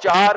4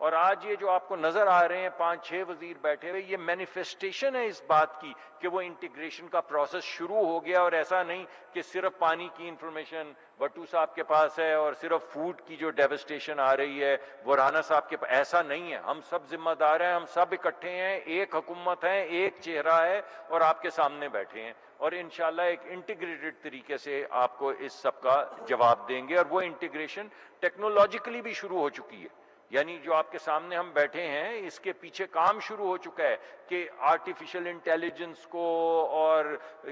اور آج یہ جو آپ کو نظر آ رہے ہیں 5-6 وزیر بیٹھے ہوئے، یہ مینیفیسٹیشن ہے اس بات کی کہ وہ انٹیگریشن کا پروسیس شروع ہو گیا، اور ایسا نہیں کہ صرف پانی کی انفارمیشن بٹو صاحب کے پاس ہے اور صرف فوڈ کی جو ڈیوسٹیشن آ رہی ہے وہ رانا صاحب کے پاس. ایسا نہیں ہے. ہم سب ذمہ دار ہیں، ہم سب اکٹھے ہیں، ایک حکومت ہے، ایک چہرہ ہے اور آپ کے سامنے بیٹھے ہیں، اور انشاءاللہ ایک انٹیگریٹڈ طریقے سے آپ کو اس سب کا جواب دیں گے. اور وہ انٹیگریشن ٹیکنالوجیکلی بھی شروع ہو چکی ہے، یعنی جو آپ کے سامنے ہم بیٹھے ہیں اس کے پیچھے کام شروع ہو چکا ہے کہ آرٹیفیشل انٹیلیجنس کو اور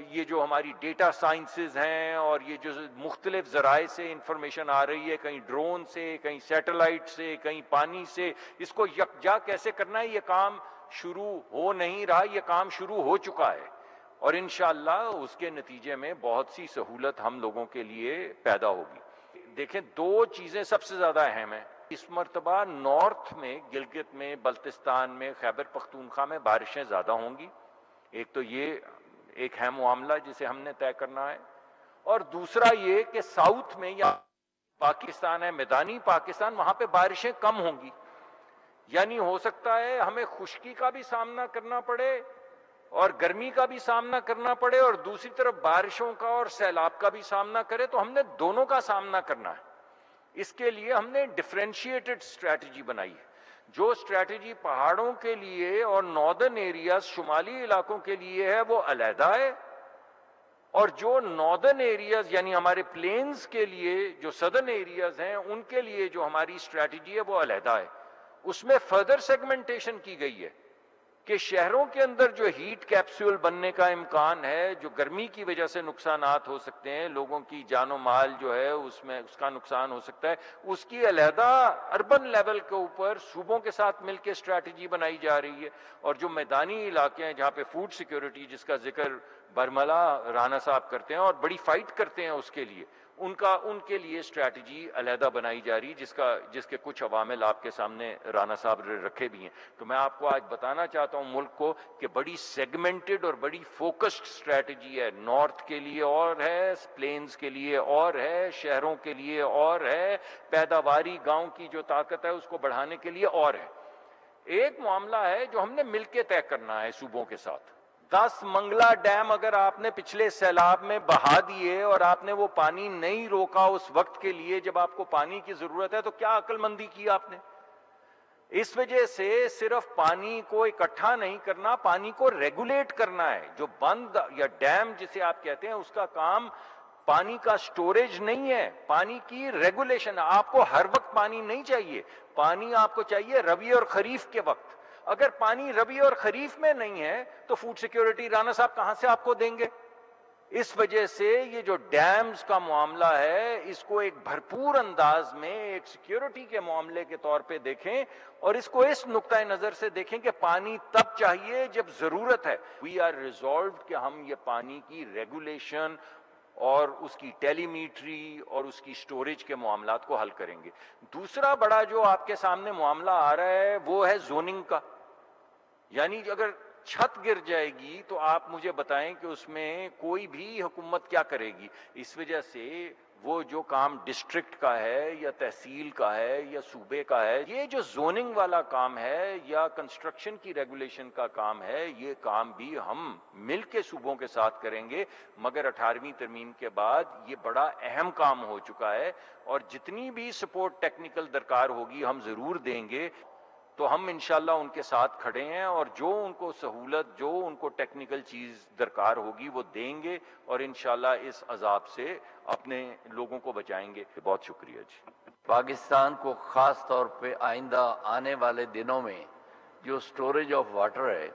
یہ جو ہماری ڈیٹا سائنسز ہیں اور یہ جو مختلف ذرائع سے انفارمیشن آ رہی ہے، کہیں ڈرون سے، کہیں سیٹلائٹ سے، کہیں پانی سے، اس کو یکجا کیسے کرنا ہے، یہ کام شروع ہو نہیں رہا، یہ کام شروع ہو چکا ہے، اور انشاءاللہ اس کے نتیجے میں بہت سی سہولت ہم لوگوں کے لیے پیدا ہوگی. دیکھیں، دو چیزیں سب سے زیادہ اہم ہیں اس مرتبہ. نارتھ میں، گلگت میں، بلتستان میں، خیبر پختونخوا میں بارشیں زیادہ ہوں گی. ایک تو یہ ایک ہے معاملہ جسے ہم نے طے کرنا ہے، اور دوسرا یہ کہ ساؤتھ میں یا پاکستان ہے، میدانی پاکستان، وہاں پہ بارشیں کم ہوں گی. یعنی ہو سکتا ہے ہمیں خشکی کا بھی سامنا کرنا پڑے اور گرمی کا بھی سامنا کرنا پڑے، اور دوسری طرف بارشوں کا اور سیلاب کا بھی سامنا کرے. تو ہم نے دونوں کا سامنا کرنا ہے. اس کے لیے ہم نے ڈفرینشیٹڈ اسٹریٹجی بنائی ہے. جو اسٹریٹجی پہاڑوں کے لیے اور ناردرن ایریاز، شمالی علاقوں کے لیے ہے، وہ علیحدہ ہے، اور جو ناردرن ایریاز یعنی ہمارے پلینز کے لیے، جو سدرن ایریاز ہیں، ان کے لیے جو ہماری اسٹریٹجی ہے وہ علیحدہ ہے. اس میں فردر سیگمنٹیشن کی گئی ہے کہ شہروں کے اندر جو ہیٹ کیپسول بننے کا امکان ہے، جو گرمی کی وجہ سے نقصانات ہو سکتے ہیں، لوگوں کی جان و مال جو ہے اس میں اس کا نقصان ہو سکتا ہے، اس کی علیحدہ اربن لیول کے اوپر صوبوں کے ساتھ مل کے اسٹریٹجی بنائی جا رہی ہے. اور جو میدانی علاقے ہیں جہاں پہ فوڈ سیکیورٹی، جس کا ذکر برملا رانا صاحب کرتے ہیں اور بڑی فائٹ کرتے ہیں اس کے لیے، ان کے لیے اسٹریٹجی علیحدہ بنائی جا رہی، جس کے کچھ عوامل آپ کے سامنے رانا صاحب رکھے بھی ہیں. تو میں آپ کو آج بتانا چاہتا ہوں ملک کو کہ بڑی سیگمنٹڈ اور بڑی فوکسڈ اسٹریٹجی ہے. نارتھ کے لیے اور ہے، پلینز کے لیے اور ہے، شہروں کے لیے اور ہے، پیداواری گاؤں کی جو طاقت ہے اس کو بڑھانے کے لیے اور ہے. ایک معاملہ ہے جو ہم نے مل کے طے کرنا ہے صوبوں کے ساتھ. 10 منگلا ڈیم اگر آپ نے پچھلے سیلاب میں بہا دیے اور آپ نے وہ پانی نہیں روکا اس وقت کے لیے جب آپ کو پانی کی ضرورت ہے، تو کیا عقل مندی کی آپ نے؟ اس وجہ سے صرف پانی کو اکٹھا نہیں کرنا، پانی کو ریگولیٹ کرنا ہے. جو بند یا ڈیم جسے آپ کہتے ہیں، اس کا کام پانی کا سٹوریج نہیں ہے، پانی کی ریگولیشن. آپ کو ہر وقت پانی نہیں چاہیے، پانی آپ کو چاہیے ربیع اور خریف کے وقت. اگر پانی ربیع اور خریف میں نہیں ہے تو فوڈ سیکیورٹی رانا صاحب کہاں سے آپ کو دیں گے؟ اس وجہ سے یہ جو ڈیمز کا معاملہ ہے، اس کو ایک بھرپور انداز میں ایک سیکیورٹی کے معاملے کے طور پہ دیکھیں، اور اس کو اس نقطۂ نظر سے دیکھیں کہ پانی تب چاہیے جب ضرورت ہے. وی آر ریزالوڈ کہ ہم یہ پانی کی ریگولیشن اور اس کی ٹیلی میٹری اور اس کی سٹوریج کے معاملات کو حل کریں گے. دوسرا بڑا جو آپ کے سامنے معاملہ آ رہا ہے وہ ہے زوننگ کا. یعنی اگر چھت گر جائے گی تو آپ مجھے بتائیں کہ اس میں کوئی بھی حکومت کیا کرے گی. اس وجہ سے وہ جو کام ڈسٹرکٹ کا ہے یا تحصیل کا ہے یا صوبے کا ہے، یہ جو زوننگ والا کام ہے یا کنسٹرکشن کی ریگولیشن کا کام ہے، یہ کام بھی ہم مل کے صوبوں کے ساتھ کریں گے. مگر 18ویں ترمیم کے بعد یہ بڑا اہم کام ہو چکا ہے، اور جتنی بھی سپورٹ ٹیکنیکل درکار ہوگی ہم ضرور دیں گے. تو ہم انشاءاللہ ان کے ساتھ کھڑے ہیں، اور جو ان کو سہولت، جو ان کو ٹیکنیکل چیز درکار ہوگی وہ دیں گے، اور انشاءاللہ اس عذاب سے اپنے لوگوں کو بچائیں گے. بہت شکریہ جی. پاکستان کو خاص طور پہ آئندہ آنے والے دنوں میں جو سٹوریج آف واٹر ہے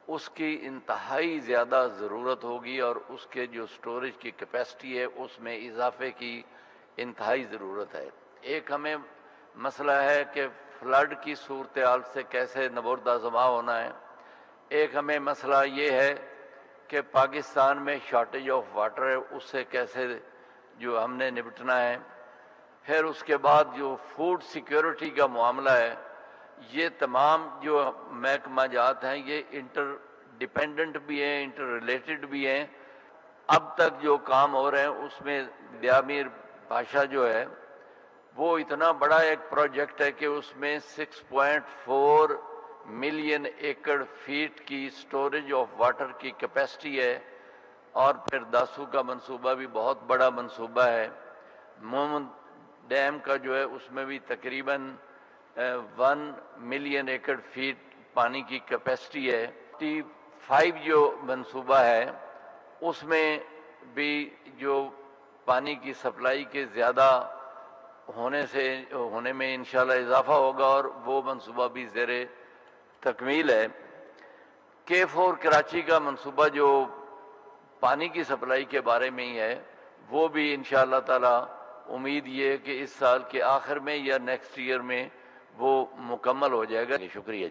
اس کی انتہائی زیادہ ضرورت ہوگی، اور اس کے جو سٹوریج کی کیپیسٹی ہے اس میں اضافے کی انتہائی ضرورت ہے. ایک ہمیں مسئلہ ہے کہ فلڈ کی صورتحال سے کیسے نبردہ ضبع ہونا ہے. ایک ہمیں مسئلہ یہ ہے کہ پاکستان میں شارٹیج آف واٹر ہے، اس سے کیسے جو ہم نے نپٹنا ہے. پھر اس کے بعد جو فوڈ سیکیورٹی کا معاملہ ہے، یہ تمام جو محکمہ جات ہیں یہ انٹر ڈیپینڈنٹ بھی ہیں، انٹر ریلیٹڈ بھی ہیں. اب تک جو کام ہو رہے ہیں اس میں دیامیر پاشا جو ہے وہ اتنا بڑا ایک پروجیکٹ ہے کہ اس میں 6.4 ملین ایکڑ فیٹ کی سٹوریج آف واٹر کی کیپیسٹی ہے، اور پھر داسو کا منصوبہ بھی بہت بڑا منصوبہ ہے۔ مومن ڈیم کا جو ہے اس میں بھی تقریباً 1 ملین ایکڑ فیٹ پانی کی کیپیسٹی ہے۔ 5 جو منصوبہ ہے اس میں بھی جو پانی کی سپلائی کے زیادہ ہونے میں انشاءاللہ اضافہ ہوگا، اور وہ منصوبہ بھی زیر تکمیل ہے۔ K4 کراچی کا منصوبہ جو پانی کی سپلائی کے بارے میں ہی ہے، وہ بھی انشاءاللہ تعالی امید یہ ہے کہ اس سال کے آخر میں یا نیکسٹ ایئر میں وہ مکمل ہو جائے گا۔ شکریہ جی۔